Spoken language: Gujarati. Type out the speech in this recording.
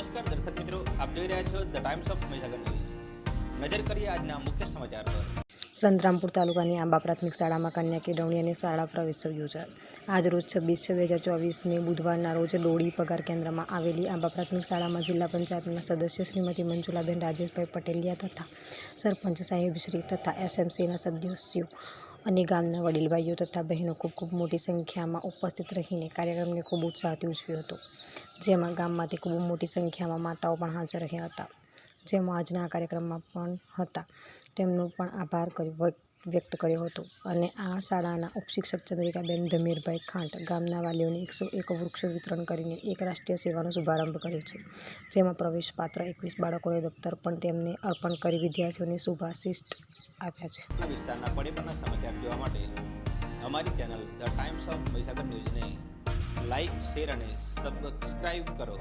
નમસ્કાર દર્શક મિત્રો, આપ જોઈ રહ્યા છો the Times of Mahisagar news. નજર કરીએ આજના મુખ્ય સમાચાર પર। સંતરામપુર તાલુકાની આંબા પ્રાથમિક શાળામાં કન્યા કેળવણી અને શાળા પ્રવેશોત્સવ યોજાયો। આજ રોજ 26/6/2024ને બુધવારના રોજ ડોળી પગાર કેન્દ્રમાં આવેલી આંબા પ્રાથમિક શાળામાં જિલ્લા પંચાયતના સદસ્ય શ્રીમતી મંજુલાબેન રાજેશભાઈ પટેલિયા તથા સરપંચ સાહેબશ્રી તથા એસએમસીના સદસ્યો અને ગામના વડીલભાઈઓ તથા બહેનો ખૂબ મોટી સંખ્યામાં ઉપસ્થિત રહીને કાર્યક્રમને ખૂબ ઉત્સાહથી ઉજવ્યો હતો, જેમાં ગામમાંથી ખૂબ મોટી સંખ્યામાં માતાઓ પણ હાજર રહ્યા હતા। જેમાં આજના કાર્યક્રમમાં પણ હતા તેમનો પણ આભાર વ્યક્ત કર્યો હતો અને આ શાળાના ઉપશિક્ષક ચંદ્રિકાબેન ધમીરભાઈ ખાંટ ગામના વાલીઓને 101 વૃક્ષો વિતરણ કરીને એક રાષ્ટ્રીય સેવાનો શુભારંભ કર્યો છે, જેમાં પ્રવેશપાત્ર 21 બાળકોને દફતર પણ તેમને અર્પણ કરી વિદ્યાર્થીઓને શુભાશીષ આપ્યા છે। વિસ્તારના પડેપણના સમાચાર જોવા માટે અમારી channel the Times of Mahisagar ન્યૂઝને લાઇક, શેર અને સબસ્ક્રાઇબ કરો।